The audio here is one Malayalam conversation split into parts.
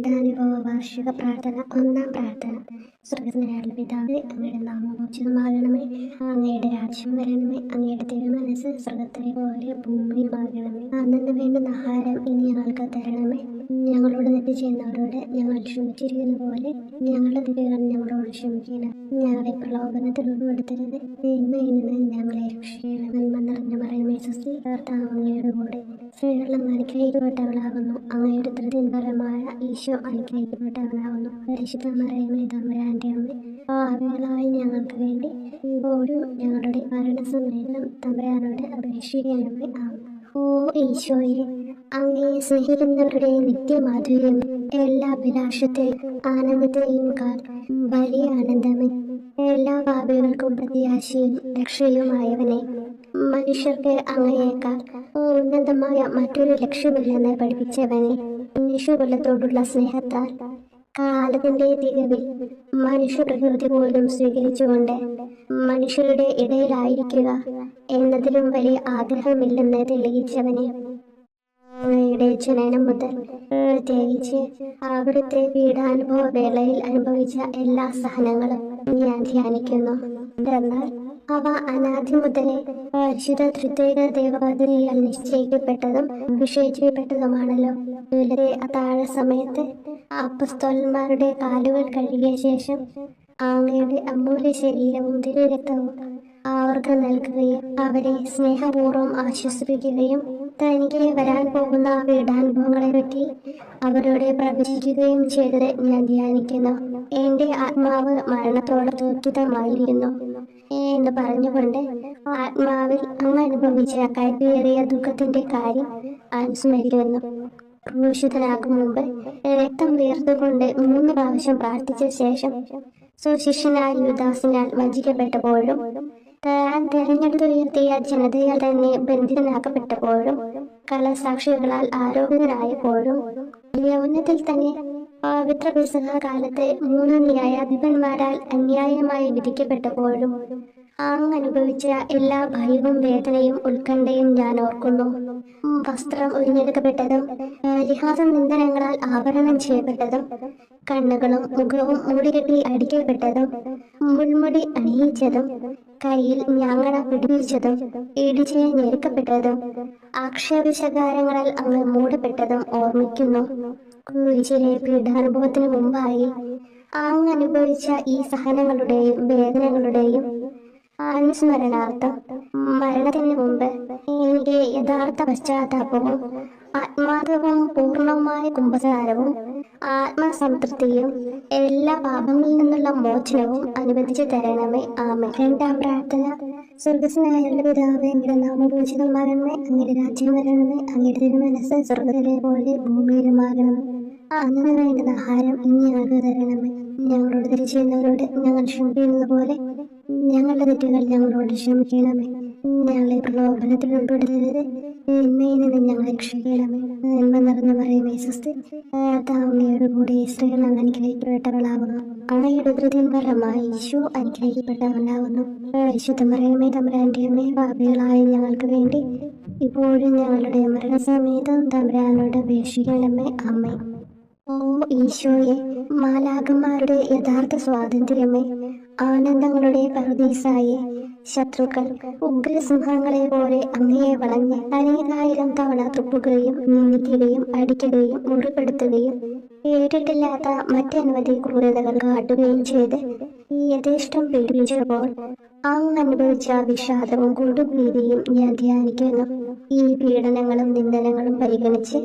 പീഠാനുഭവ വാർഷിക പ്രാർത്ഥന. ഒന്നാം പ്രാർത്ഥന. സ്വർഗ്ഗസ്ഥനായ പിതാവേ, അങ്ങയുടെ നാമം പൂജിതമാകണമേ. അങ്ങയുടെ രാജ്യം വരണമേ. അങ്ങയുടെ തിരുമനസ്സ് സ്വർഗ്ഗത്തിലെ പോലെ ഭൂമിയിലുമാകണമേ. അന്നു വേണ്ടുന്ന ആഹാരം ഇനി ഞങ്ങൾക്ക് തരണമേ. ഞങ്ങളോട് തെറ്റ് ചെയ്യുന്നവരോട് ഞങ്ങൾ ക്ഷമിച്ചിരിക്കുന്ന പോലെ ഞങ്ങളുടെ തെറ്റുകൾ ഞങ്ങളോട് ക്ഷമിക്കണം. ഞങ്ങളെ പ്രലോഭനത്തിൽ ഉൾപ്പെടുത്തരുത്, തിന്മയിൽ നിന്ന് ഞങ്ങളെ രക്ഷിക്കണം. നന്മ നിറഞ്ഞ മറിയമേ സ്വസ്തി, കർത്താവ് അങ്ങയുടെ കൂടെ സ്ത്രീകളിൽ അനുഗ്രഹിക്കപ്പെട്ടവളാകുന്നു. അങ്ങയുടെ ഫലമായ ഈശോ അനുഗ്രഹിക്കപ്പെട്ടവനാകുന്നു. പരിശുദ്ധ മറിയമേ തമ്പുരാന്റെ അമ്മേ, പാപികളായ ഞങ്ങൾക്ക് വേണ്ടി ഇപ്പോഴും ഞങ്ങളുടെ മരണസമയത്തും തമ്പുരാനോട് അപേക്ഷിക്കണമേ. ഓ ഈശോയെ, അങ്ങയെ സ്നേഹിക്കുന്നവരുടെ നിത്യമാധുര്യം എല്ലാ അഭിലാഷത്തെയും ആനന്ദത്തെയും കാൽ വലിയ ആനന്ദമേ. എല്ലാ പാപികൾക്കും പ്രത്യാശയും രക്ഷയുമായവനെ, മനുഷ്യർക്ക് അങ്ങയേക്കാൾ ഉന്നതമായ മറ്റൊരു ലക്ഷ്യമില്ലെന്ന് പഠിപ്പിച്ചവനെ, മനുഷ്യകുലത്തോടുള്ള സ്നേഹത്താൽ കാലത്തിന്റെ തികവിൽ മനുഷ്യപ്രകൃതി പോലും സ്വീകരിച്ചുകൊണ്ട് മനുഷ്യരുടെ ഇടയിലായിരിക്കുക എന്നതിലും വലിയ ആഗ്രഹമില്ലെന്ന് തെളിയിച്ചവനെ, അങ്ങയുടെ ജനനം മുതൽ പ്രത്യേകിച്ച് അവിടുത്തെ പീഡാനുഭവ വേളയിൽ അനുഭവിച്ച എല്ലാ സഹനങ്ങളും ഞാൻ ധ്യാനിക്കുന്നു. എന്നാൽ അവ അനാദി മുതലേ പരിശുദ്ധ ത്രിത്വൈക ദേവപദവിയാൽ നിശ്ചയിക്കപ്പെട്ടതും അഭിഷേചിക്കപ്പെട്ടതുമാണല്ലോ. ഇവിടുത്തെ അത്താഴ സമയത്ത് അപ്പസ്തോലന്മാരുടെ കാലുകൾ കഴുകിയ ശേഷം അങ്ങയുടെ അമൂല്യ ശരീരവും തിരുരക്തവും അവർക്ക് നൽകുകയും അവരെ സ്നേഹപൂർവ്വം ആശ്വസിപ്പിക്കുകയും തനിക്ക് വരാൻ പോകുന്ന പീഡാനുഭവങ്ങളെ പറ്റി അവരോട് പ്രവചിക്കുകയും ചെയ്തത് ഞാൻ ധ്യാനിക്കുന്നു. എന്റെ ആത്മാവ് മരണത്തോട് ദുഃഖിതമായിരിക്കുന്നു എന്ന് പറഞ്ഞുകൊണ്ട് ആത്മാവിൽ അങ്ങ് അനുഭവിച്ച കൈപ്പേറിയ ദുഃഖത്തിന്റെ കാര്യം അനുസ്മരിക്കുന്നു. ക്രൂശിതനാകും മുമ്പ് രക്തം വീർത്തുകൊണ്ട് 3 പ്രാവശ്യം പ്രാർത്ഥിച്ച ശേഷം സുശിഷ്യനായ യൂദാസിനാൽ വഞ്ചിക്കപ്പെട്ടപ്പോഴും താൻ തെരഞ്ഞെടുത്തുയർത്തിയ ജനതയാൽ തന്നെ ബന്ധിതനാക്കപ്പെട്ടപ്പോഴും കള്ളസാക്ഷികളാൽ ആരോപിതനായപ്പോഴും യൗവനത്തിൽ തന്നെ പവിത്ര പെസഹ കാലത്ത് 3 ന്യായാധിപന്മാരാൽ അന്യായമായി വിധിക്കപ്പെട്ടപ്പോഴും അങ്ങ് അനുഭവിച്ച എല്ലാ ഭയവും വേദനയും ഉത്കണ്ഠയും ഞാൻ ഓർക്കുന്നു. വസ്ത്രം ഉരിഞ്ഞെടുക്കപ്പെട്ടതും പരിഹാസ നിന്ദനങ്ങളാൽ ആവരണം ചെയ്യപ്പെട്ടതും കണ്ണുകളും മുഖവും മൂടികെട്ടി അടിക്കപ്പെട്ടതും മുൾമുടി അണിയിച്ചതും കയ്യിൽ ഞാങ്ങണ പിടിപ്പിച്ചതും ഇടിച്ച് ഞെരുക്കപ്പെട്ടതും ആക്ഷേപശകാരങ്ങളാൽ അങ്ങ് മൂടപ്പെട്ടതും ഓർമ്മിക്കുന്നു. കുരിശിലെ പീഡാനുഭവത്തിന് മുമ്പായി അങ്ങ് അനുഭവിച്ച ഈ സഹനങ്ങളുടെയും വേദനകളുടെയും അനുസ്മരണാർത്ഥം മരണത്തിന് മുമ്പ് എനിക്ക് യഥാർത്ഥ പശ്ചാത്താപവും ആത്മാർത്ഥവും പൂർണ്ണമായ കുമ്പസാരവും ആത്മസംതൃപ്തിയും എല്ലാ പാപങ്ങളിൽ നിന്നുള്ള മോചനവും അനുവദിച്ചു തരണമേ. ആമേൻ. രണ്ടാം പ്രാർത്ഥന. സ്വർഗ്ഗസ്ഥനായ പിതാവേ, അങ്ങയുടെ നാമം പൂജിതമാകണമേ. അങ്ങയുടെ രാജ്യം വരണമേ. അങ്ങയുടെ തിരുമനസ്സ് സ്വർഗ്ഗത്തിലെ പോലെ ഭൂമിയിലുമാകണമേ. അന്നു വേണ്ടുന്ന ആഹാരം ഇനി ഞങ്ങൾക്ക് തരണമേ. ഞങ്ങളോട് തെറ്റ് ചെയ്യുന്നവരോട് ഞങ്ങൾ ക്ഷമിക്കുന്നത് പോലെ ഞങ്ങളുടെ തെറ്റുകൾ ഞങ്ങളോട് ക്ഷമിക്കണമേ. ഞങ്ങളെ പ്രലോഭനത്തിൽ ഉൾപ്പെടുത്തരുത്, തിന്മയിൽ നിന്ന് ഞങ്ങളെ രക്ഷിക്കണമേ. നന്മ നിറഞ്ഞ മറിയമേ സ്വസ്തി, അങ്ങയുടെ കൂടെ സ്ത്രീകൾ അനുഗ്രഹിക്കപ്പെട്ടവളാകുന്നു. അങ്ങയുടെ ഉദരത്തിൻ ഫലമായി ഈശോ അനുഗ്രഹിക്കപ്പെട്ടവനാകുന്നു. പരിശുദ്ധ മറിയമേ തമ്പുരാന്റെ അമ്മേ, പാപികളായ ഞങ്ങൾക്ക് വേണ്ടി ഇപ്പോഴും ഞങ്ങളുടെ മരണസമയത്തും തമ്പുരാനോട് അപേക്ഷിക്കണമേ. ആമേൻ. ഓ ഈശോയെ, മാലാഖമാരുടെ യഥാർത്ഥ സ്വാതന്ത്ര്യമേ, ആനന്ദങ്ങളുടെ പറുദീസായെ, ശത്രുക്കൾ ഉഗ്രസിംഹങ്ങളെ പോലെ അങ്ങയെ വളഞ്ഞ് അനേകായിരം തവണ തുപ്പുകയും നിന്ദിക്കുകയും അടിക്കുകയും മുറിപ്പെടുത്തുകയും കേട്ടിട്ടില്ലാത്ത മറ്റനവധി ക്രൂരതകൾ കാട്ടുകയും ചെയ്ത് യഥേഷ്ടം പീഡിപ്പിച്ചപ്പോൾ അങ്ങ് അനുഭവിച്ച വിഷാദവും കൊടുഭീതിയും ഞാൻ ധ്യാനിക്കുന്നു. ഈ പീഡനങ്ങളും നിന്ദനങ്ങളും പരിഗണിച്ച്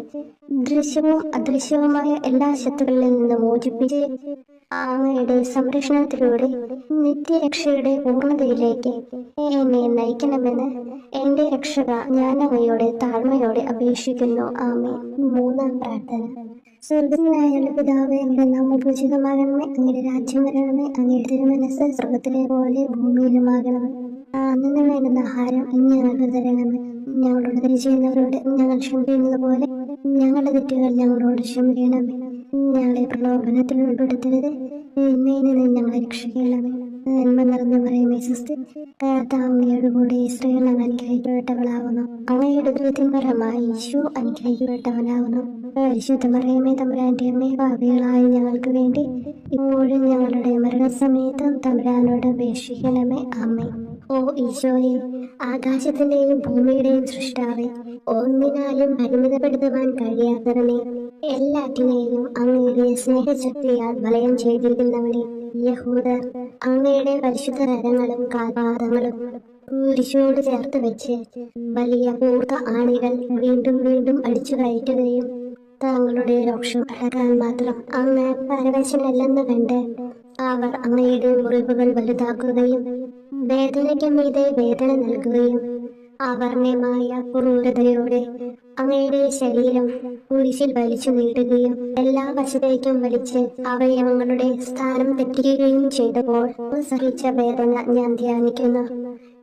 ദൃശ്യവും അദൃശ്യവുമായ എല്ലാ ശത്രുക്കളിൽ നിന്ന് മോചിപ്പിച്ച് അങ്ങയുടെ സംരക്ഷണത്തിലൂടെ നിത്യരക്ഷയുടെ പൂർണ്ണതയിലേക്ക് എന്നെ നയിക്കണമെന്ന് എന്റെ രക്ഷക ഞാൻ അങ്ങയോട് താഴ്മയോടെ അപേക്ഷിക്കുന്നു. ആമേൻ. മൂന്നാം പ്രാർത്ഥന. സ്വർഗ്ഗസ്ഥനായ പിതാവേ, അങ്ങയുടെ നാമം പൂജിതമാകണമേ. അങ്ങയുടെ രാജ്യം വരണമേ. അങ്ങയുടെ തിരുമനസ്സ് സ്വർഗ്ഗത്തിലെ പോലെ ഭൂമിയിലുമാകണമേ. അന്നു വേണ്ടുന്ന ആഹാരം ഇനി ഞങ്ങൾക്ക് തരണമേ. ഞങ്ങളോട് തെറ്റ് ചെയ്യുന്നവരോട് ഞങ്ങൾ ക്ഷമിക്കുന്നത് പോലെ ഞങ്ങളുടെ തെറ്റുകൾ ഞങ്ങളോട് ക്ഷമിക്കണമേ. ഞങ്ങളെ പ്രലോഭനത്തിൽ ഉൾപ്പെടുത്തരുത്, തിന്മയിൽ നിന്ന് ഞങ്ങളെ രക്ഷിക്കണമേ. നന്മ നിറഞ്ഞ മറിയമേ സ്വസ്തി, കർത്താവ് അങ്ങയുടെ കൂടെ സ്ത്രീകൾ അങ്ങ് അനുഗ്രഹിക്കപ്പെട്ടവളാകുന്നു. അങ്ങയുടെ ഉദരത്തിൻ ഫലമായി ഈശോ അനുഗ്രഹിക്കപ്പെട്ടവനാകുന്നു. പരിശുദ്ധ മറിയമേ തമ്പുരാന്റെ അമ്മേ, പാപികളായ ഞങ്ങൾക്ക് വേണ്ടി ഇപ്പോഴും ഞങ്ങളുടെ മരണസമയത്തും തമ്പുരാനോട് അപേക്ഷിക്കണമേ. ആമേൻ. ഓ ഈശോയെ, ആകാശത്തിന്റെയും ഭൂമിയുടെയും സൃഷ്ടാവേ, ഒന്നിനാലും പരിമിതപ്പെടുത്തുവാൻ കഴിയാത്തവനെ, എല്ലാറ്റിനെയും അങ്ങയുടെ സ്നേഹശക്തിയാൽ വലയം ചെയ്തിരിക്കുന്നവനെ, യഹൂദർ അങ്ങയുടെ പരിശുദ്ധ കരങ്ങളും കാൽപാദങ്ങളും കുരിശോട് ചേർത്ത് വെച്ച് വലിയ കൂർത്ത ആണികൾ വീണ്ടും വീണ്ടും അടിച്ചു കയറ്റുകയും തങ്ങളുടെ രോക്ഷം അടക്കാൻ മാത്രം അങ്ങ് പരവശനല്ലെന്ന് കണ്ട് അവർ അങ്ങയുടെ മുറിവുകൾ വലുതാക്കുകയും വേദനയ്ക്ക് മീതെ വേദന നൽകുകയും അവർണ്യമായ ക്രൂരതയോടെ അങ്ങയുടെ ശരീരം കുരിശിൽ വലിച്ചു നീട്ടുകയും എല്ലാ വശത്തേക്കും വലിച്ച് അവയവങ്ങളുടെ സ്ഥാനം തെറ്റിക്കുകയും ചെയ്തപ്പോൾ സഹിച്ച വേദന ഞാൻ ധ്യാനിക്കുന്നു.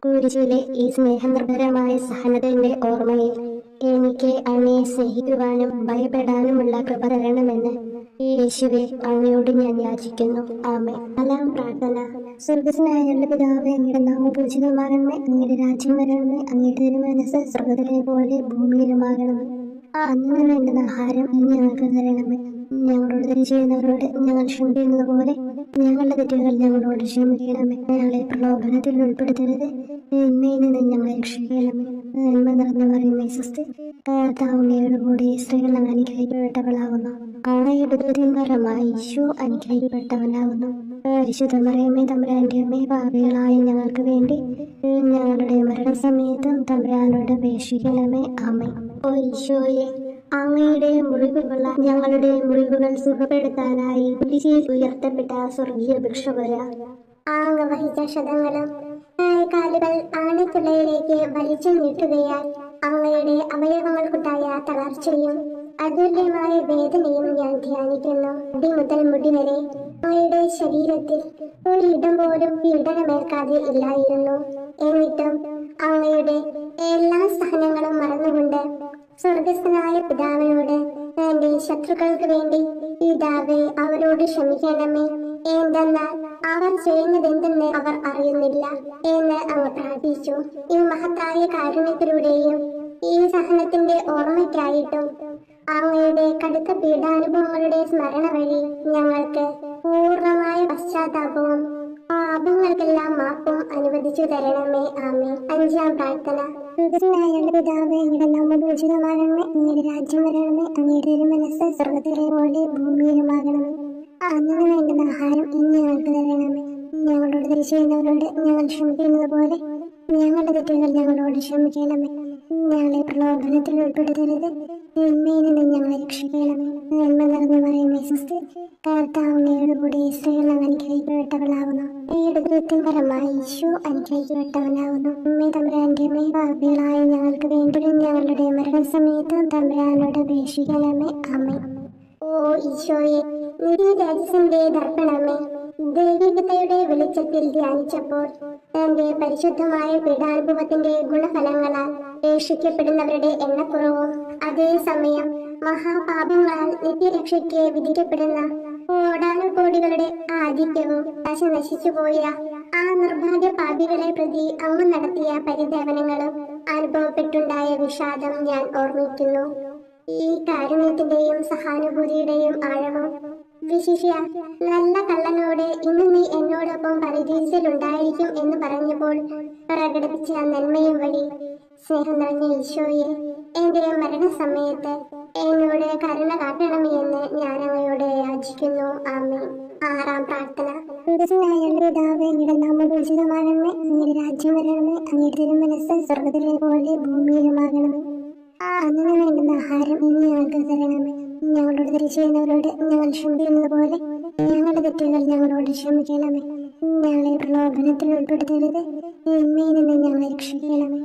കുരിശിലെ ഈ സ്നേഹനിർഭരമായ സഹനത്തിന്റെ ഓർമ്മയിൽ എനിക്ക് അങ്ങയെ സ്നേഹിക്കുവാനും ഭയപ്പെടാനുമുള്ള കൃപ തരണമെന്ന് യേശുവേ അങ്ങയോട് ഞാൻ യാചിക്കുന്നു. ആമേൻ. നാലാം പ്രാർത്ഥന. സ്വർഗ്ഗസ്ഥനായ പിതാവേ, അങ്ങയുടെ നാമം പൂജിതമാകണമേ, അങ്ങയുടെ രാജ്യം വരണമേ, അങ്ങയുടെ തിരുമനസ്സ് സ്വർഗ്ഗത്തിലെ പോലെ ഭൂമിയിലുമാകണമേ. അന്ന് വേണ്ടുന്ന ആഹാരം ഇന്ന് ഞങ്ങൾക്ക് തരണമേ. ഞങ്ങളോട് തെറ്റ് ചെയ്യുന്നവരോട് ഞങ്ങൾ ക്ഷമിക്കുന്നത് പോലെ ഞങ്ങളുടെ തെറ്റുകൾ ഞങ്ങളോട് ക്ഷമിക്കണമേ. ഞങ്ങളെ പ്രലോഭനത്തിൽ ഉൾപ്പെടുത്തരുത്, തിന്മയിൽ നിന്ന് ഞങ്ങളെ രക്ഷിക്കണമേ. നന്മ നിറഞ്ഞ മറിയമേ സ്വസ്തി, കർത്താവ് അങ്ങയുടെ കൂടെ സ്ത്രീകൾ അങ്ങ് അനുഗ്രഹിക്കപ്പെട്ടവളാകുന്നു. അങ്ങയുടെ ഉദരത്തിൻ ഫലമായി ഈശോ അനുഗ്രഹിക്കപ്പെട്ടവനാകുന്നു. പരിശുദ്ധ മറിയമേ തമ്പുരാന്റെ അമ്മേ, പാപികളായ ഞങ്ങൾക്ക് വേണ്ടി ഞങ്ങളുടെ മരണസമയത്തും തമ്പുരാനോട് അപേക്ഷിക്കണമേ. ആമേൻ. ഓ ഈശോയെ, അങ്ങയുടെ മുറിവുകൾ ഞങ്ങളുടെ മുറിവുകൾ സുഖപ്പെടുത്താനായി കുരിശിൽ ഉയർത്തപ്പെട്ട സ്വർഗീയ ഭിക്ഷുവര അങ്ങ് വഹിച്ച ശതങ്ങളും കാലുകൾ ആണിത്തുള്ളയിലേക്ക് വലിച്ചു നീട്ടുകയാൽ അങ്ങയുടെ അവയവങ്ങൾക്കുണ്ടായ തളർച്ചയും അതുല്യമായ വേദനയും ഞാൻ ധ്യാനിക്കുന്നു. മുടി മുതൽ മുടി വരെ അങ്ങയുടെ ശരീരത്തിൽ ഒരിടം പോലും പീഡനമേൽക്കാതെ ഇല്ലായിരുന്നു. എന്നിട്ടും അങ്ങയുടെ എല്ലാ സഹനങ്ങളും മറന്നുകൊണ്ട് സ്വർഗസ്ഥനായ പിതാവിനോട് തന്റെ ശത്രുക്കൾക്ക് വേണ്ടി പിതാവേ അവരോട് ക്ഷമിക്കണമേ, എന്തെന്നാൽ അവർ ചെയ്യുന്നതെന്തെന്ന് അവർ അറിയുന്നില്ല എന്ന് അങ്ങ് പ്രാർത്ഥിച്ചു. ഈ മഹത്തായ കാരുണ്യത്തിലൂടെയും ഈ സഹനത്തിന്റെ ഓർമ്മയ്ക്കായിട്ടും അങ്ങയുടെ കടുത്ത പീഡാനുഭവങ്ങളുടെ സ്മരണ വഴി ഞങ്ങൾക്ക് പൂർണ്ണമായ പശ്ചാത്താപവും പാപങ്ങൾക്കെല്ലാം മാപ്പും അനുവദിച്ചു തരണമേ. ആമേൻ. അഞ്ചാം പ്രാർത്ഥന. പിതാവേ, അങ്ങയുടെ നാമം പൂജിതമാകണമേ, അങ്ങയുടെ രാജ്യം വരണമേ, അങ്ങയുടെ തിരുമനസ്സ് സ്വർഗ്ഗത്തിലെ പോലെ ഭൂമിയിലുമാകണമേ. അന്ന് വേണ്ടുന്ന ആഹാരം ഇന്ന് ഞങ്ങൾക്ക് തരണമേ. ഞങ്ങളോട് തെറ്റ് ചെയ്യുന്നവരോട് ഞങ്ങൾ ക്ഷമിക്കുന്നത് പോലെ ഞങ്ങളുടെ തെറ്റുകൾ ഞങ്ങളോട് ക്ഷമിക്കണമേ. ഞങ്ങളെ പ്രലോഭനത്തിൽ ഉൾപ്പെടുത്തരുത്, തിന്മയിൽ നിന്ന് ഞങ്ങളെ രക്ഷിക്കണമേ. നന്മ നിറഞ്ഞ മറിയമേ സ്വസ്തി, കർത്താവ് അങ്ങയുടെ കൂടെ സ്ത്രീകൾ അങ്ങ് അനുഗ്രഹിക്കപ്പെട്ടവളാകുന്നു. അങ്ങയുടെ ഉദരത്തിൻ ഫലമായി ഈശോ അനുഗ്രഹിക്കപ്പെട്ടവനാകുന്നു. അമ്മേ തമ്പുരാന്റെ അമ്മേ, പാപികളായ ഞങ്ങൾക്ക് വേണ്ടി ഞങ്ങളുടെ മരണസമയത്തും തമ്പുരാനോട് അപേക്ഷിക്കണമേ. ആമേൻ. ഓ ഈശോയെ, നിത്യരാജസിന്റെ ദർപ്പണമേ, ദൈവികതയുടെ വെളിച്ചത്തിൽ ധ്യാനിച്ചപ്പോൾ തന്റെ പരിശുദ്ധമായ പീഡാനുഭവത്തിന്റെ ഗുണഫലങ്ങളാൽ രക്ഷിക്കപ്പെടുന്നവരുടെ എണ്ണക്കുറവും അതേസമയം മഹാപാപങ്ങളാൽ നിത്യരക്ഷയ്ക്ക് വിധിക്കപ്പെടുന്ന കോടാനുകോടികളുടെ ആധിക്യവും നശിച്ചുപോയ ആ നിർഭാഗ്യ പാപികളെ പ്രതി അങ്ങ് നടത്തിയ പരിദേവനങ്ങളും അനുഭവപ്പെട്ടുണ്ടായ വിഷാദം ഞാൻ ഓർമ്മിക്കുന്നു. ഈ കാരുണ്യത്തിന്റെയും സഹാനുഭൂതിയുടെയും ആഴവും വിശിഷ്യ നല്ല കള്ളനോട് ഇന്ന് നീ എന്നോടൊപ്പം പരദീസയിലുണ്ടായിരിക്കും എന്ന് പറഞ്ഞപ്പോൾ പ്രകടിപ്പിച്ച നന്മയും വഴി സ്നേഹം നിറഞ്ഞ ഈശോയെ, എന്റെ മരണസമയത്ത് എന്നോട് കരുണ കാട്ടണമേ എന്ന് ഞാൻ അങ്ങയോട് യാചിക്കുന്നു. ആമേൻ. ആറാം പ്രാർത്ഥന. പിതാവേ, അങ്ങയുടെ നാമം പൂജിതമാകണമേ, അങ്ങയുടെ രാജ്യം വരണമേ, അങ്ങയുടെ തിരുമനസ്സ് സ്വർഗ്ഗത്തിലെ പോലെ ഭൂമിയിലുമാകണമേ. അന്ന് വേണ്ടുന്ന ആഹാരം ഇന്ന് ഞങ്ങൾക്ക് തരണമേ. ഞങ്ങളോട് തെറ്റ് ചെയ്യുന്നവരോട് ഞങ്ങൾ ക്ഷമിക്കുന്നത് പോലെ ഞങ്ങളുടെ തെറ്റുകൾ ഞങ്ങളോട് ക്ഷമിക്കണമേ. ഞങ്ങളെ പ്രലോഭനത്തിൽ ഉൾപ്പെടുത്തരുത്, തിന്മയിൽ നിന്ന് ഞങ്ങളെ രക്ഷിക്കണമേ.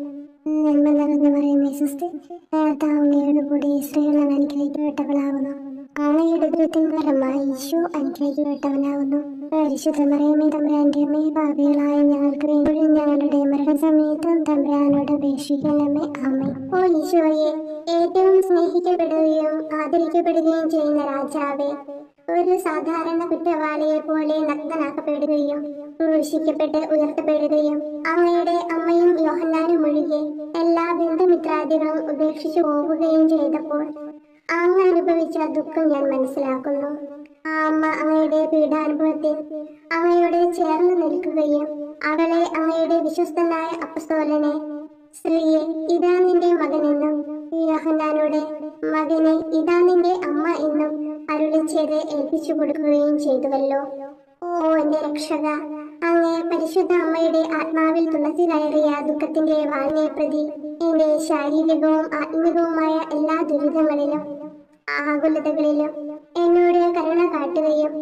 നന്മ നിറഞ്ഞ മറിയമേ സ്വസ്തി, കർത്താവ് അങ്ങയുടെ കൂടെ സ്ത്രീകൾ അങ്ങ് അനുഗ്രഹിക്കപ്പെട്ടവളാകുന്നു. അങ്ങയുടെ ഉദരത്തിൻ ഫലമായി ഈശോ അനുഗ്രഹിക്കപ്പെട്ടവനാകുന്നു. പരിശുദ്ധ മറിയമേ തമ്പുരാന്റെ അമ്മേ, പാപികളായ ഞങ്ങൾക്ക് വേണ്ടി ഞങ്ങളുടെ മരണസമയത്തും തമ്പുരാനോട് അപേക്ഷിക്കണമേ. ആമേൻ. ഓ ഈശോയെ, ഏറ്റവും സ്നേഹിക്കപ്പെടുകയും ആദരിക്കപ്പെടുകയും ചെയ്യുന്ന രാജാവേ, ഒരു സാധാരണ കുറ്റവാളിയെ പോലെ നഗ്നനാക്കപ്പെടുകയും ക്രൂശിക്കപ്പെട്ട് ഉയർത്തപ്പെടുകയും അങ്ങയുടെ അമ്മയും യോഹന്നാനും ഒഴികെ എല്ലാ ബന്ധുമിത്രാദികളും ഉപേക്ഷിച്ചു പോവുകയും ചെയ്തപ്പോൾ അങ്ങ് അനുഭവിച്ച ദുഃഖം ഞാൻ മനസ്സിലാക്കുന്നു. ആ അമ്മ അങ്ങയുടെ പീഡാനുഭവത്തിൽ അങ്ങയോട് ചേർന്ന് നിൽക്കുകയും അവളെ അങ്ങയുടെ വിശ്വസ്തനായ അപ്പസ്തോലനെ, സ്ത്രീയെ ഇതാ നിന്റെ മകനെന്നും യോഹന്നാനോട് മകനെ ഇതാ നിന്റെ അമ്മ എന്നും അരുളി ചെയ്ത് ഏൽപ്പിച്ചു കൊടുക്കുകയും ചെയ്തുവല്ലോ. ഓ എന്റെ രക്ഷക, അങ്ങേ പരിശുദ്ധ അമ്മയുടെ ആത്മാവിൽ തുളസി കയറിയ ദുഃഖത്തിന്റെ വാളിനെ പ്രതി എന്റെ ശാരീരികവും ആത്മികവുമായ എല്ലാ ദുരിതങ്ങളിലും ആകുലതകളിലും എന്നോട് കരുണ കാട്ടുകയും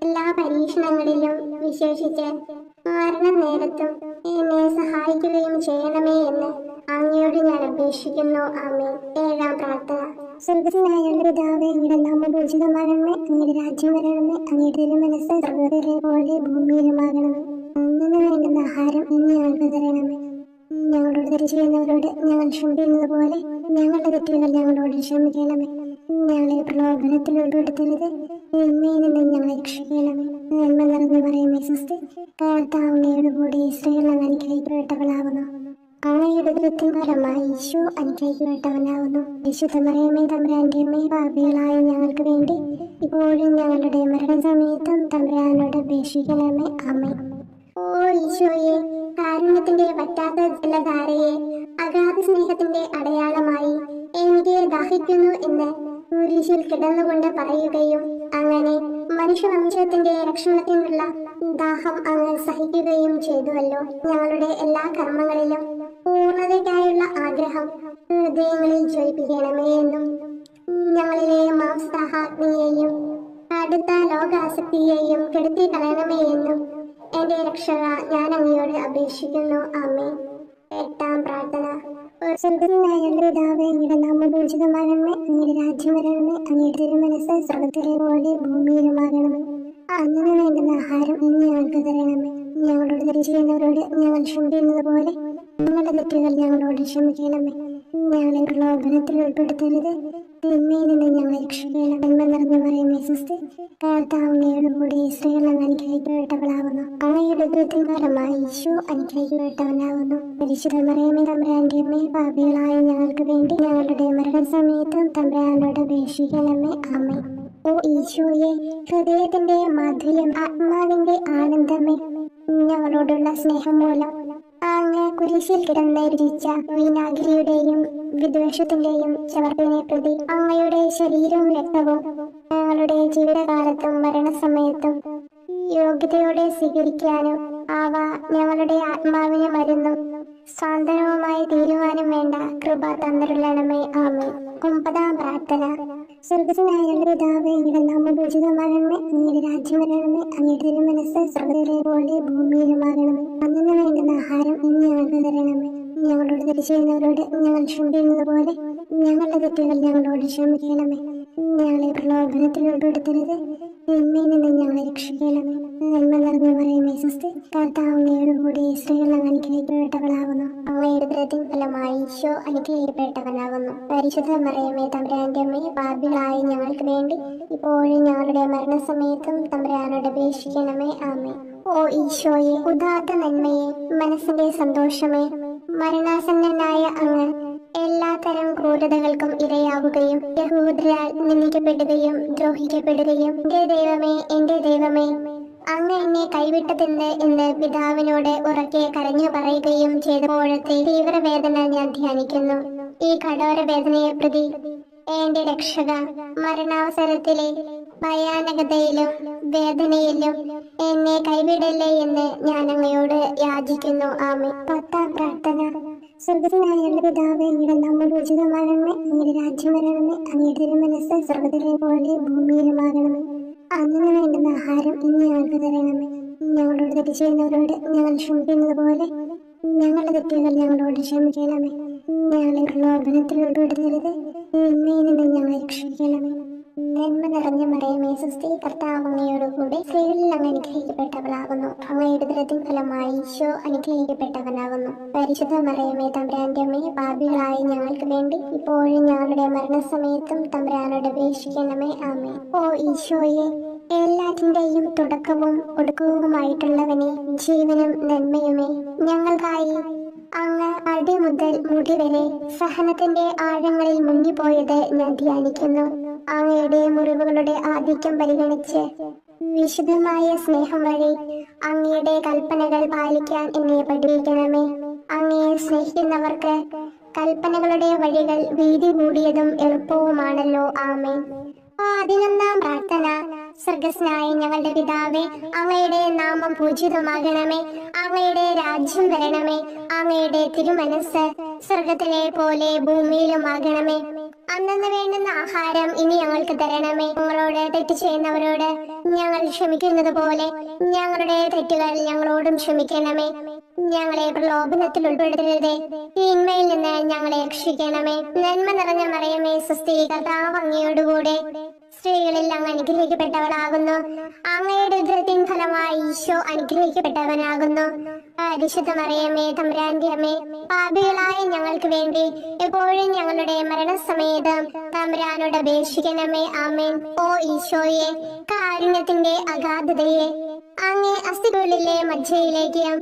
എല്ലാ പരീക്ഷണങ്ങളിലും വിശേഷിച്ച് മരണ നേരത്തും എന്നെ സഹായിക്കുകയും ചെയ്യണമേ എന്ന് അങ്ങയോട് ഞാൻ അപേക്ഷിക്കുന്നു. ആമേൻ. ഏഴാം പ്രാർത്ഥന. സ്വർഗ്ഗസ്ഥനായ പിതാവേ, അങ്ങയുടെ നാമം പൂജിതമാകണമേ, അങ്ങയുടെ രാജ്യം വരണമേ, അങ്ങയുടെ തിരുമനസ്സ് സ്വർഗ്ഗത്തിലെ പോലെ ഭൂമിയിലുമാകണമേ. അന്നു വേണ്ടുന്ന ആഹാരം ഇന്ന് ഞങ്ങൾക്ക് തരണമേ. ഞങ്ങളോട് തെറ്റ് ചെയ്യുന്നവരോട് ഞങ്ങൾ ക്ഷമിക്കുന്നത് പോലെ ഞങ്ങളുടെ തെറ്റുകൾ ഞങ്ങളോട് ക്ഷമിക്കണമേ. ഞങ്ങളെ പ്രലോഭനത്തിൽ ഉൾപ്പെടുത്തരുത്, തിന്മയിൽ നിന്ന് ഞങ്ങളെ രക്ഷിക്കണമേ. നന്മ നിറഞ്ഞു പറയുമേ സ്വസ്തി, കർത്താവ് അങ്ങയുടെ കൂടെ സ്ത്രീകൾ അങ്ങ് അനുഗ്രഹിക്കപ്പെട്ടവളാകുന്നു. അങ്ങയുടെ ഉദരത്തിൻ ഫലമായി ഈശോ അനുഗ്രഹിക്കപ്പെട്ടവനാകുന്നു. വിശുദ്ധ മറിയമേ തമ്പുരാന്റെ അമ്മേ, പാപികളായ ഞങ്ങൾക്ക് വേണ്ടി ഇപ്പോഴും ഞങ്ങളുടെ മരണസമയത്തും തമ്പുരാനോട് അപേക്ഷിക്കണമേ. ആമേൻ. ഓ ഈശോയെ, കാരുണ്യത്തിന്റെ വറ്റാത്ത ജലധാരയെ, അഗാധ സ്നേഹത്തിന്റെ അടയാളമായി എനിക്ക് ദാഹിക്കുന്നു എന്ന് കുരിശിൽ കിടന്നുകൊണ്ട് പറയുകയും അങ്ങനെ മനുഷ്യവംശത്തിന്റെ രക്ഷണത്തിനുള്ള ദാഹം അങ്ങ് സഹിക്കുകയും ചെയ്തുവല്ലോ. ഞങ്ങളുടെ എല്ലാ കർമ്മങ്ങളിലും പൂർണ്ണതയ്ക്കായുള്ള ആഗ്രഹം ഹൃദയങ്ങളിൽ ജ്വലിപ്പിക്കണമേ എന്നും ഞങ്ങളിലെ മാംസദാഹാഗ്നിയെയും അടുത്ത ലോകാസക്തിയെയും കെടുത്തി കളയണമേ എന്നും എന്റെ രക്ഷക ഞാൻ അങ്ങയോട് അപേക്ഷിക്കുന്നു. ആമേൻ. എട്ടാം പ്രാർത്ഥന. സ്വർഗ്ഗസ്ഥനായ പിതാവേ, അങ്ങയുടെ നാമം പൂജിതമാകണമേ, അങ്ങയുടെ രാജ്യം വരണമേ, അങ്ങയുടെ തിരുമനസ്സ് സ്വർഗ്ഗത്തിലെ പോലെ ഭൂമിയിലുമാകണമേ. അന്നു വേണ്ടുന്ന ആഹാരം ഇന്ന് ഞങ്ങൾക്ക് തരണമേ. ഞങ്ങളോട് തെറ്റ് ചെയ്യുന്നവരോട് ഞങ്ങൾ ക്ഷമിക്കുന്നത് പോലെ ഞങ്ങളുടെ തെറ്റുകൾ ഞങ്ങളോട് ക്ഷമിക്കണമേ. ഞങ്ങളെ പ്രലോഭനത്തിൽ ഉൾപ്പെടുത്തരുത്, തിന്മയിൽ നിന്ന് ഞങ്ങളെ രക്ഷിക്കണം. നന്മ നിറഞ്ഞു പറയുമേ സ്വസ്തി, കർത്താവ് അങ്ങയുടെ കൂടെ സ്ത്രീകൾ അങ്ങ് അനുഗ്രഹിക്കപ്പെട്ടവളാകുന്നു. അങ്ങയുടെ ഉദരത്തിൻ ഫലമായി ഈശോ അനുഗ്രഹിക്കപ്പെട്ടവനാകുന്നു. പരിശുദ്ധ മറിയമേ തമ്പുരാന്റെ അമ്മേ, പാപികളായ ഞങ്ങൾക്ക് വേണ്ടി ഞങ്ങളുടെ മരണസമയത്തും തമ്പുരാനോട് അപേക്ഷിക്കണമേ. ആമേൻ. ഓ ഈശോയെ, ഹൃദയത്തിന്റെ മാധുര്യം, ആത്മാവിന്റെ ആനന്ദമേ, ഞങ്ങളോടുള്ള സ്നേഹം മൂലം അങ്ങ് കുരിശിൽ കിടന്ന് രുചിച്ച വിനാഗിരിയുടെയും വിദ്വേഷത്തിന്റെയും ചവർപ്പിനെ പ്രതി അങ്ങയുടെ ശരീരവും രക്തവും ഞങ്ങളുടെ ജീവിതകാലത്തും മരണസമയത്തും യോഗ്യതയോടെ സ്വീകരിക്കാനും അവ ഞങ്ങളുടെ ആത്മാവിന് മരുന്നും സാന്ത്വനവുമായി തീരുവാനും വേണ്ട കൃപ തന്നിരുളണമേ. ആമേൻ. ഒമ്പതാം പ്രാർത്ഥന. സ്വർഗ്ഗസ്ഥനായ പിതാവേ, അങ്ങയുടെ നാമം പൂജിതമാകണമേ, അങ്ങയുടെ രാജ്യം വരണമേ, അങ്ങയുടെ തിരുമനസ്സ് സ്വർഗ്ഗത്തിലെ പോലെ ഭൂമിയിലുമാകണമേ. അന്നു വേണ്ടുന്ന ആഹാരം ഇന്ന് ഞങ്ങൾക്ക് തരണമേ. ഞങ്ങളോട് തെറ്റ് ചെയ്യുന്നവരോട് ഞങ്ങൾ ക്ഷമിക്കുന്നത് പോലെ ഞങ്ങളുടെ തെറ്റുകൾ ഞങ്ങളോട് ക്ഷമിക്കണമേ. ഞങ്ങളെ പ്രലോഭനത്തിൽ ഉൾപ്പെടുത്തരുത്, തിന്മയിൽ നിന്ന് ഞങ്ങളെ രക്ഷിക്കണമേ. നന്മ നിറഞ്ഞു പറയുമേ സ്വസ്തി, കർത്താവ് അങ്ങയുടെ കൂടെ സ്ത്രീകൾ അങ്ങ് അനുഗ്രഹിക്കപ്പെട്ടവളാകുന്നു. അങ്ങയുടെ ഉദരത്തിൻ ഫലമായി ഈശോ അനുഗ്രഹിക്കപ്പെട്ടവനാകുന്നു. പരിശുദ്ധ മറിയമേ തമ്പുരാന്റെ അമ്മേ, പാപികളായ ഞങ്ങൾക്ക് വേണ്ടി ഇപ്പോഴും ഞങ്ങളുടെ മരണസമയത്തും തമ്പുരാനോട് അപേക്ഷിക്കണമേ. ആമേൻ. ഓ ഈശോയെ, ഉദാത്ത നന്മയെ, മനസ്സിന്റെ സന്തോഷമേ, മരണാസന്നനായ അങ്ങ് എല്ലാത്തരം ക്രൂരതകൾക്കും ഇരയാവുകയും യഹൂദരാൽ നിന്ദിക്കപ്പെടുകയും ദ്രോഹിക്കപ്പെടുകയും എന്റെ ദൈവമേ അങ്ങ് എന്നെ കൈവിട്ടതെന്ന് എന്ന് പിതാവിനോട് ഉറക്കെ കരഞ്ഞു പറയുകയും ചെയ്തപ്പോഴത്തെ തീവ്രവേദന ഞാൻ ധ്യാനിക്കുന്നു. ഈ കഠോര വേദനയെ പ്രതി എന്റെ രക്ഷക, മരണാവസരത്തിലെ ഭയാനകതയിലും വേദനയിലും എന്നെ കൈവിടല്ലേ എന്ന് ഞാൻ അങ്ങയോട് യാചിക്കുന്നു. ആമേൻ. പത്താം പ്രാർത്ഥന. സ്വർഗ്ഗസ്ഥനായ പിതാവേ, അങ്ങയുടെ നാമം പൂജിതമാകണമേ, അങ്ങയുടെ രാജ്യം വരണമേ, അങ്ങയുടെ തിരുമനസ്സ് സ്വർഗ്ഗത്തിലെ പോലെ ഭൂമിയിലുമാകണമേ. അന്നു വേണ്ടുന്ന ആഹാരം ഇന്ന് ഞങ്ങൾക്ക് തരണമേ. ഞങ്ങളോട് തെറ്റ് ചെയ്യുന്നവരോട് ഞങ്ങൾ ക്ഷമിക്കുന്നത് പോലെ ഞങ്ങളുടെ തെറ്റുകൾ ഞങ്ങളോട് ക്ഷമിക്കണമേ. ഞങ്ങളെ പ്രലോഭനത്തിൽ ഉൾപ്പെടുത്തരുത്, തിന്മയിൽ നിന്ന് ഞങ്ങളെ രക്ഷിക്കണമേ. നന്മ നിറഞ്ഞ മറിയമേ സുസ്ഥി, കർത്താവ് അങ്ങയോടുകൂടെ സ്ത്രീകളിൽ അങ്ങ് അനുഗ്രഹിക്കപ്പെട്ടവളാകുന്നു. അങ്ങയുടെ ഉദരത്തിൻ ഫലമായി ഈശോ അനുഗ്രഹിക്കപ്പെട്ടവനാകുന്നു. പരിശുദ്ധ മറിയമേ തമ്പുരാന്റെ അമ്മേ, പാപികളായ ഞങ്ങൾക്ക് വേണ്ടി ഇപ്പോഴും ഞങ്ങളുടെ മരണസമയത്തും തമ്പുരാനോട് അപേക്ഷിക്കണമേ. ആമേൻ. ഓ ഈശോയെ, എല്ലാറ്റിന്റെയും തുടക്കവും ഒടുക്കവുമായിട്ടുള്ളവനെ, ജീവനും നന്മയുമേ, ഞങ്ങൾക്കായി അങ്ങ് അടി മുതൽ മുടി വരെ സഹനത്തിന്റെ ആഴങ്ങളിൽ മുങ്ങിപ്പോയത് ഞാൻ ധ്യാനിക്കുന്നു. അങ്ങയുടെ മുറിവുകളുടെ ആധിക്യം പരിഗണിച്ച് വിശുദ്ധമായ സ്നേഹം വഴി അങ്ങയുടെ കൽപ്പനകൾ പാലിക്കാൻ എന്നെ പഠിപ്പിക്കണമേ. അങ്ങയെ സ്നേഹിക്കുന്നവർക്ക് കൽപ്പനകളുടെ വഴികൾ വീതി കൂടിയതും എളുപ്പവുമാണല്ലോ. ആമേൻ. 11-ാം പ്രാർത്ഥന. സ്വർഗസ്നായ ഞങ്ങളുടെ പിതാവേ, അങ്ങയുടെ നാമം പൂജിതമാകണമേ. അങ്ങയുടെ രാജ്യം വരണമേ. അങ്ങയുടെ തിരുമനസ് സ്വർഗത്തിലെ പോലെ ഭൂമിയിലുമാകണമേ. അന്നന്ന് വേണ്ടുന്ന ആഹാരം ഇനി ഞങ്ങൾക്ക് തരണമേ. ഞങ്ങളോട് തെറ്റ് ചെയ്യുന്നവരോട് ഞങ്ങൾ ക്ഷമിക്കുന്നത് പോലെ ഞങ്ങളുടെ തെറ്റുകൾ ഞങ്ങളോടും ക്ഷമിക്കണമേ. ഞങ്ങളെ പ്രലോഭനത്തിൽ ഉൾപ്പെടുത്തരുതേ, തിന്മയിൽ നിന്ന് ഞങ്ങളെ രക്ഷിക്കണമേ. നന്മ നിറഞ്ഞ മറിയമേ സുസ്ഥി, കർത്താവ് അങ്ങയോടുകൂടെ സ്ത്രീകളിൽ അങ്ങ് അനുഗ്രഹിക്കപ്പെട്ടവളാകുന്നു. അങ്ങയുടെ ഉദരത്തിൻ ഫലമായി ഈശോ അനുഗ്രഹിക്കപ്പെട്ടവനാകുന്നു. പരിശുദ്ധ മറിയമേ തമ്പുരാന്റെ അമ്മേ, പാപികളായ ഞങ്ങൾക്ക് വേണ്ടി എപ്പോഴും ഞങ്ങളുടെ മരണസമയത്തും തമ്പുരാനോട് അപേക്ഷിക്കണമേ. ആമേൻ. ഓ ഈശോയെ, കാരുണ്യത്തിന്റെ അഗാധതയെ, അങ്ങേ അസ്ഥികളിലെ മജ്ജയിലേക്കും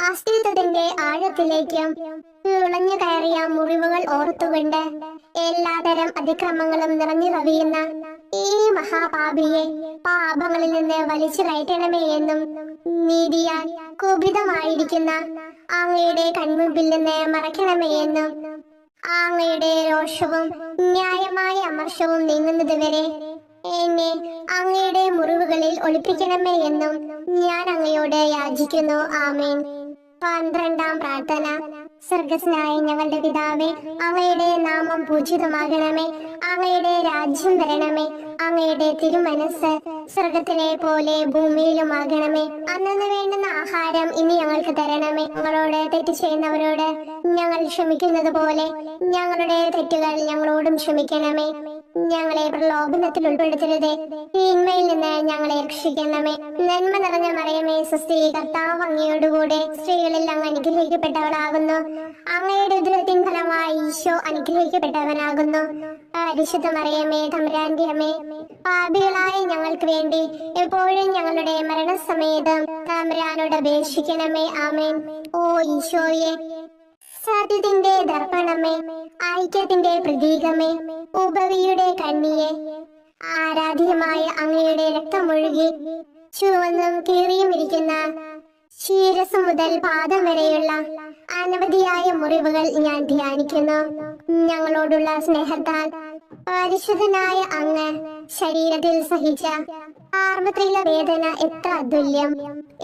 അസ്തിത്വത്തിന്റെ ആഴത്തിലേക്കും തുളഞ്ഞു കയറിയ മുറിവുകൾ ഓർത്തുകൊണ്ട് എല്ലാതരം അതിക്രമങ്ങളും നിറഞ്ഞു കവിയുന്ന ഈ മഹാപാപിയെ പാപങ്ങളിൽ നിന്ന് വലിച്ചു കയറ്റണമേ എന്നും നീതിയാൽ കുപിതമായിരിക്കുന്ന അങ്ങയുടെ കൺമുമ്പിൽ നിന്ന് മറയ്ക്കണമേ എന്നും അങ്ങയുടെ രോഷവും ന്യായമായ അമർഷവും നീങ്ങുന്നത് വരെ എന്നെ അങ്ങയുടെ മുറിവുകളിൽ ഒളിപ്പിക്കണമേ എന്നും ഞാൻ അങ്ങയോട് യാചിക്കുന്നു. ആമേൻ. 12-ാം പ്രാർത്ഥന. സ്വർഗസ്നായ ഞങ്ങളുടെ പിതാവേ, അങ്ങയുടെ നാമം പൂജിതമാകണമേ. അങ്ങയുടെ രാജ്യം വരണമേ. അങ്ങയുടെ തിരുമനസ് സ്വർഗത്തിലെ പോലെ ഭൂമിയിലുമാകണമേ. അന്നന്ന് വേണ്ടുന്ന ആഹാരം ഇനി ഞങ്ങൾക്ക് തരണമേ. ഞങ്ങളോട് തെറ്റ് ചെയ്യുന്നവരോട് ഞങ്ങൾ ക്ഷമിക്കുന്നത് പോലെ ഞങ്ങളുടെ തെറ്റുകൾ ഞങ്ങളോടും ക്ഷമിക്കണമേ. ഞങ്ങളെ പ്രലോഭനത്തിൽ ഉൾപ്പെടുത്തരുതേ, തിന്മയിൽ നിന്ന് ഞങ്ങളെ രക്ഷിക്കണമേ. നന്മ നിറഞ്ഞ മറിയമേ സുസ്ഥി, കർത്താവ് അങ്ങയോടുകൂടെ സ്ത്രീകളിൽ അങ്ങ് അനുഗ്രഹിക്കപ്പെട്ടവളാകുന്നു. അങ്ങയുടെ ഉദരത്തിൻ ഫലമായി ഈശോ അനുഗ്രഹിക്കപ്പെട്ടവനാകുന്നു. പരിശുദ്ധ മറിയമേ തമ്പുരാന്റെ അമ്മേ, പാപികളായ ഞങ്ങൾക്ക് വേണ്ടി എപ്പോഴും ഞങ്ങളുടെ മരണസമയത്തും തമ്പുരാനോട് അപേക്ഷിക്കണമേ. ആമേൻ. ഓ ഈശോയെ, സത്യത്തിന്റെ ദർപ്പണമേ, ഐക്യത്തിന്റെ പ്രതീകമേ, ഉപവിയുടെ കണ്ണിയെ, ആരാധ്യമായ അങ്ങയുടെ രക്തമൊഴുകി ചുവന്നും കീറിയും ഇരിക്കുന്ന ശിരസ് മുതൽ പാദം വരെയുള്ള അനവധിയായ മുറിവുകൾ ഞാൻ ധ്യാനിക്കുന്നു. ഞങ്ങളോടുള്ള സ്നേഹത്താൽ പരിശുദ്ധനായ അങ്ങ് ശരീരത്തിൽ സഹിച്ച ആർവത്രിക വേദന എത്ര അതുല്യം.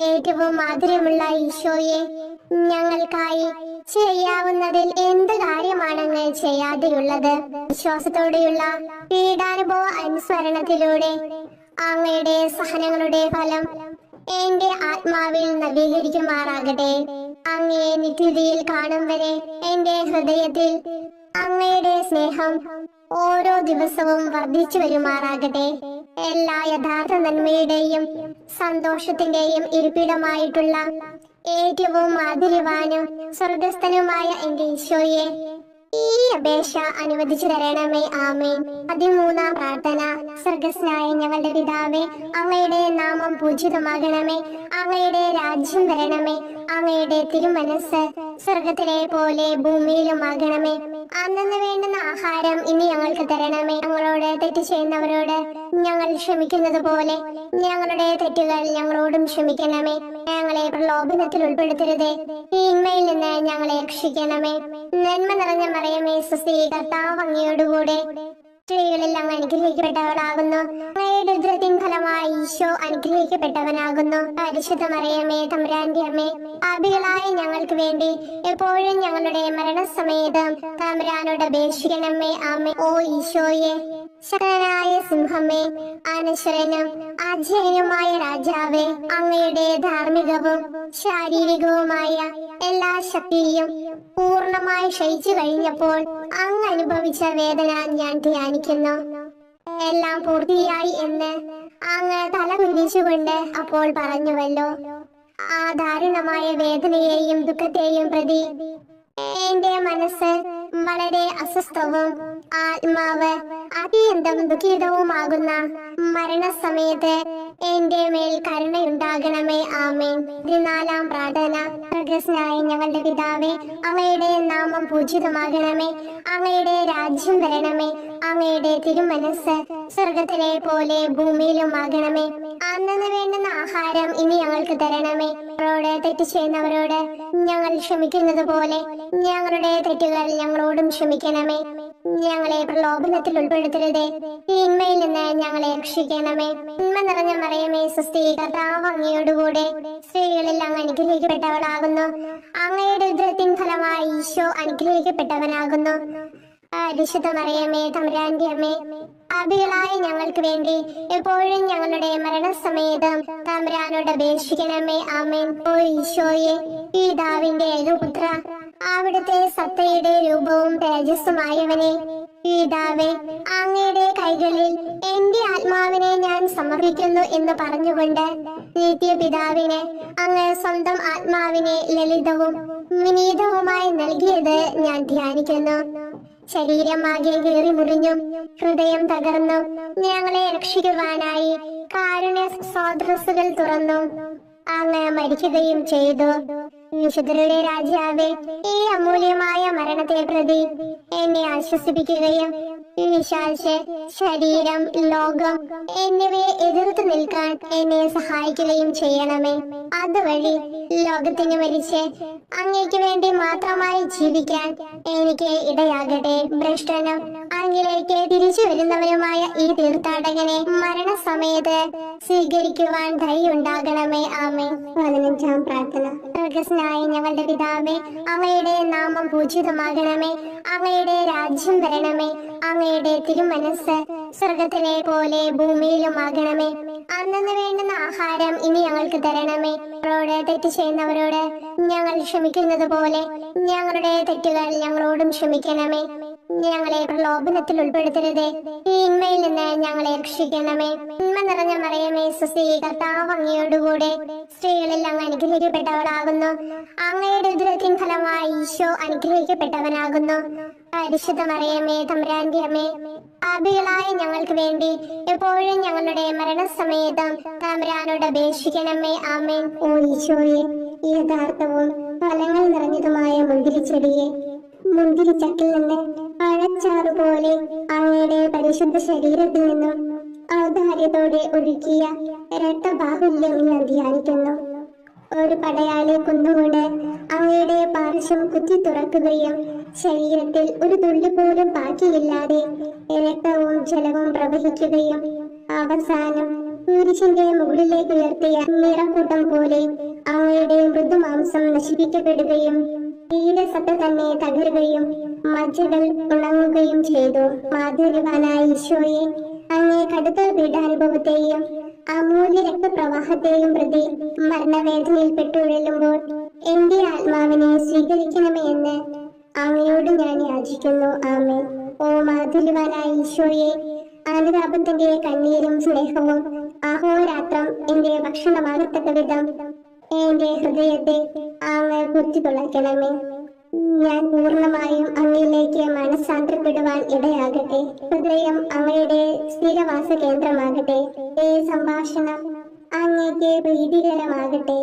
ഏറ്റവും മാധുര്യമുള്ള ഈശോയെ, ഞങ്ങൾക്കായി ചെയ്യാവുന്നതിൽ എന്ത് കാര്യമാണ് അങ്ങ് ചെയ്യാതെയുള്ളത്? വിശ്വാസത്തോടെയുള്ള പീഡാനുഭവ അനുസ്മരണത്തിലൂടെ അങ്ങയുടെ സഹനങ്ങളുടെ ഫലം എന്റെ ആത്മാവിൽ നവീകരിക്കുമാറാകട്ടെ. അങ്ങയെ നിത്യതയിൽ കാണും വരെ എന്റെ ഹൃദയത്തിൽ അങ്ങയുടെ സ്നേഹം ഓരോ ദിവസവും വർദ്ധിച്ചു വരുമാറാകട്ടെ. എല്ലാ യഥാർത്ഥ നന്മയുടെയും സന്തോഷത്തിന്റെയും ഇരിപ്പിടമായിട്ടുള്ള ഏറ്റവും മാധുര്യവാനും സ്വർഗസ്ഥനുമായ എന്റെ ഈശോയെ, ഈ അപേക്ഷ അനുവദിച്ചു തരണമേ. ആമേൻ. 13-ാം പ്രാർത്ഥന. സ്വർഗസ്നായ ഞങ്ങളുടെ പിതാവേ, അങ്ങയുടെ നാമം പൂജിതമാകണമേ. അങ്ങയുടെ രാജ്യം വരണമേ. അങ്ങയുടെ തിരുമനസ് സ്വർഗത്തിലെ പോലെ ഭൂമിയിലുമാകണമേ. അന്നന്ന് വേണ്ടുന്ന ആഹാരം ഇനി ഞങ്ങൾക്ക് തരണമേ. ഞങ്ങളോട് തെറ്റ് ചെയ്യുന്നവരോട് ഞങ്ങൾ ക്ഷമിക്കുന്നത് പോലെ ഞങ്ങളുടെ തെറ്റുകൾ ഞങ്ങളോടും ക്ഷമിക്കണമേ. ഞങ്ങളെ പ്രലോഭനത്തിൽ ഉൾപ്പെടുത്തരുതേ, തിന്മയിൽ നിന്ന് ഞങ്ങളെ രക്ഷിക്കണമേ. നന്മ നിറഞ്ഞ മറിയമേ സുസ്ഥി, കർത്താവ് അങ്ങയോടുകൂടെ സ്ത്രീകളിൽ അങ്ങ് അനുഗ്രഹിക്കപ്പെട്ടവളാകുന്നു. അങ്ങയുടെ ഉദരത്തിൻ ഫലമായി ഈശോ അനുഗ്രഹിക്കപ്പെട്ടവനാകുന്നു. പരിശുദ്ധ മറിയമേ തമ്പുരാന്റെ അമ്മേ, പാപികളായ ഞങ്ങൾക്ക് വേണ്ടി എപ്പോഴും ഞങ്ങളുടെ മരണസമയത്തും തമ്പുരാനോട് അപേക്ഷിക്കണമേ. ആമേൻ. ഓ ഈശോയെ, ശക്തനായ സിംഹമേ, അനശ്വരനും അജയനുമായ രാജാവേ, അങ്ങയുടെ ധാർമ്മികവും ശാരീരികവുമായ എല്ലാ ശക്തിയും പൂർണ്ണമായി ക്ഷയിച്ചു കഴിഞ്ഞപ്പോൾ അങ്ങ് അനുഭവിച്ച വേദന ഞാൻ ധ്യാനിക്കുന്നു. എല്ലാം പൂർത്തിയായി എന്ന് അങ്ങ് തല കുനിച്ചുകൊണ്ട് അപ്പോൾ പറഞ്ഞുവല്ലോ. ആ ദാരുണമായ വേദനയെയും ദുഃഖത്തെയും പ്രതി എന്റെ മനസ്സ് വളരെ അസ്വസ്ഥവും ആത്മാവ് അത്യന്തം ദുഃഖിതവുമാകുന്ന മരണസമയത്ത് എന്റെ മേൽ കരുണയുണ്ടാകണമേ. ആമേൻ. 14-ാം പ്രാർത്ഥന. സ്വർഗ്ഗസ്ഥനായ ഞങ്ങളുടെ പിതാവേ, അങ്ങയുടെ നാമം പൂജിതമാകണമേ. അങ്ങയുടെ രാജ്യം വരണമേ. അങ്ങയുടെ തിരുമനസ്സ് സ്വർഗത്തിലെ പോലെ ഭൂമിയിലുമാകണമേ. അന്നു വേണ്ടുന്ന ആഹാരം ഇനി ഞങ്ങൾക്ക് തരണമേ. ഞങ്ങളോട് തെറ്റ് ചെയ്യുന്നവരോട് ഞങ്ങൾ ക്ഷമിക്കുന്നത് പോലെ ഞങ്ങളുടെ തെറ്റുകൾ ഞങ്ങളോടും ക്ഷമിക്കണമേ. ഞങ്ങളെ പ്രലോഭനത്തിൽ ഉൾപ്പെടുത്തരുതേ, തിന്മയിൽ നിന്ന് ഞങ്ങളെ രക്ഷിക്കണമേ. നന്മ നിറഞ്ഞ മറിയമേ, സ്വസ്തി, കർത്താവ് അങ്ങയോടുകൂടെ സ്ത്രീകളിൽ അങ്ങ് അനുഗ്രഹിക്കപ്പെട്ടവളാകുന്നു. അങ്ങയുടെ ഉദരത്തിൻ ഫലമായി ഈശോ അനുഗ്രഹിക്കപ്പെട്ടവനാകുന്നു. പരിശുദ്ധ മറിയമേ, തമ്പുരാന്റെ അമ്മേ, പാപികളായ ഞങ്ങൾക്ക് വേണ്ടി എപ്പോഴും ഞങ്ങളുടെ മരണസമയത്തും തമ്പുരാനോട് അപേക്ഷിക്കണമേ. ആമേൻ. ഓ ഈശോയെ, പിതാവിന്റെ ഏകപുത്ര, അവിടുത്തെ സത്തയുടെ രൂപവും തേജസ്സുമായവനെ, പിതാവേ, അങ്ങയുടെ കൈകളിൽ എന്റെ ആത്മാവിനെ ഞാൻ സമർപ്പിക്കുന്നു എന്ന് പറഞ്ഞുകൊണ്ട് നിത്യപിതാവിന് അങ്ങ് സ്വന്തം ആത്മാവിനെ ലളിതവും വിനീതവുമായി നൽകിയത് ഞാൻ ധ്യാനിക്കുന്നു. ശരീരമാകെ കീറി മുറിഞ്ഞും ഹൃദയം തകർന്നും ഞങ്ങളെ രക്ഷിക്കുവാനായി കാരുണ്യ സ്രോതസ്സുകൾ തുറന്നും അങ്ങ് മരിക്കുകയും ചെയ്തു. വിശുദ്ധരുടെ രാജാവേ, ഈ അമൂല്യമായ മരണത്തെ പ്രതി എന്നെ ആശ്വസിപ്പിക്കുകയും വിശാലിച്ച് ശരീരം, ലോകം എന്നിവയെ എതിർത്ത് നിൽക്കാൻ എന്നെ സഹായിക്കുകയും ചെയ്യണമേ. അതുവഴി ലോകത്തിന് മരിച്ച് അങ്ങേക്ക് വേണ്ടി മാത്രമായി ജീവിക്കാൻ എനിക്ക് ഇടയാകട്ടെ. ഭ്രഷ്ടനും അങ്ങിലേക്ക് തിരിച്ചു വരുന്നവരുമായ ഈ തീർത്ഥാടകനെ മരണസമയത്ത് സ്വീകരിക്കുവാൻ ധൈര്യമുണ്ടാകണമേ. ആമേൻ. 15-ാം പ്രാർത്ഥന. സ്വർഗ്ഗസ്ഥനായ ഞങ്ങളുടെ പിതാവേ, അങ്ങയുടെ നാമം പൂജിതമാകണമേ. അങ്ങയുടെ രാജ്യം വരണമേ. അങ്ങയുടെ തിരുമനസ്സ് സ്വർഗത്തിലെ പോലെ ഭൂമിയിലുമാകണമേ. അന്നു വേണ്ടുന്ന ആഹാരം ഇനി ഞങ്ങൾക്ക് തരണമേ. ഞങ്ങളോട് തെറ്റ് ചെയ്യുന്നവരോട് ഞങ്ങൾ ക്ഷമിക്കുന്നത് പോലെ ഞങ്ങളുടെ തെറ്റുകൾ ഞങ്ങളോടും ക്ഷമിക്കണമേ. ഞങ്ങളെ പ്രലോഭനത്തിൽ ഉൾപ്പെടുത്തരുതേ, തിന്മയിൽ നിന്ന് ഞങ്ങളെ രക്ഷിക്കണമേ. നന്മ നിറഞ്ഞ മറിയമേ, സ്വസ്തി, കർത്താവ് അങ്ങയോടുകൂടെ സ്ത്രീകളിൽ അങ്ങ് അനുഗ്രഹിക്കപ്പെട്ടവളാകുന്നു. അങ്ങയുടെ ഉദരത്തിൻ ഫലമായി ഈശോ അനുഗ്രഹിക്കപ്പെട്ടവനാകുന്നു. പരിശുദ്ധ മറിയമേ, തമ്പുരാന്റെ അമ്മേ, പാപികളായ ഞങ്ങൾക്ക് വേണ്ടി എപ്പോഴും ഞങ്ങളുടെ മരണസമയത്തും തമ്പുരാനോട് അപേക്ഷിക്കണമേ. ആമേൻ. ഓ ഈശോയെ, യഥാർത്ഥവും ഫലങ്ങൾ നിറഞ്ഞതുമായ മുന്തിരിച്ചെടിയെ, മുന്തിരിച്ചക്കിൽ നിന്ന് പഴച്ചാറ് പോലെ അങ്ങയുടെ പരിശുദ്ധ ശരീരത്തിൽ നിന്നും ഔദാര്യത്തോടെ ഒഴുക്കിയ രക്തബാഹുല്യം ഞാൻ ധ്യാനിക്കുന്നു. ഒരു പടയാളി കുന്നുകൊണ്ട് അങ്ങയുടെ പാർശ്വം കുത്തി തുറക്കുകയും ശരീരത്തിൽ ഒരു തുള്ളി പോലും ബാക്കിയില്ലാതെ രക്തവും ജലവും പ്രവഹിക്കുകയും അവസാനം കുരിശിന്റെ മുകളിലേക്ക് ഉയർത്തിയ നിറക്കൂട്ടം പോലെ അങ്ങയുടെ മൃദുമാംസം നശിപ്പിക്കപ്പെടുകയും ഈരസത്ത തന്നെ തകരുകയും മജ്ജകൾ ഉണങ്ങുകയും ചെയ്തു. മാധുര്യവാനായ ഈശോയെ, അങ്ങേ കടുത്ത പീഡാനുഭവത്തെയും അമൂല്യ രക്തപ്രവാഹത്തെയും പ്രതി മരണവേദനയിൽ പെട്ടുഴലുമ്പോൾ എന്റെ ആത്മാവിനെ സ്വീകരിക്കണമേ എന്ന് അങ്ങയോട് ഞാൻ യാചിക്കുന്നു. ആമേൻ. ഓ മാധുര്യവാനായ ഈശോയെ, അനുതാപത്തിന്റെ കണ്ണീരും സ്നേഹവും അഹോരാത്രം എന്റെ ഭക്ഷണമാകത്തക്ക വിധം എന്റെ ഹൃദയത്തെ അങ്ങ് കുത്തി തുളയ്ക്കണമേ. ഞാൻ പൂർണ്ണമായും അങ്ങയിലേക്ക് മനസ്സാന്തരപ്പെടുവാൻ ഇടയാകട്ടെ. ഹൃദയം അങ്ങയുടെ സ്ഥിരവാസ കേന്ദ്രമാകട്ടെ. ഈ സംഭാഷണം അങ്ങേക്ക് പ്രീതികരമാകട്ടെ.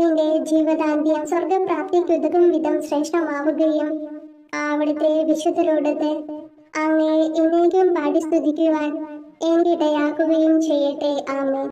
എന്റെ ജീവദാന്ത്യം സ്വർഗപ്രാപ്തിക്കുതകും വിധം ശ്രേഷ്ഠമാവുകയും അവിടുത്തെ വിശുദ്ധരോടത്ത് അങ്ങേ എന്നേക്കും പാടി സ്തുതിക്കുവാൻ എന്റെ ഇടയാക്കുകയും ചെയ്യട്ടെ. ആമേൻ.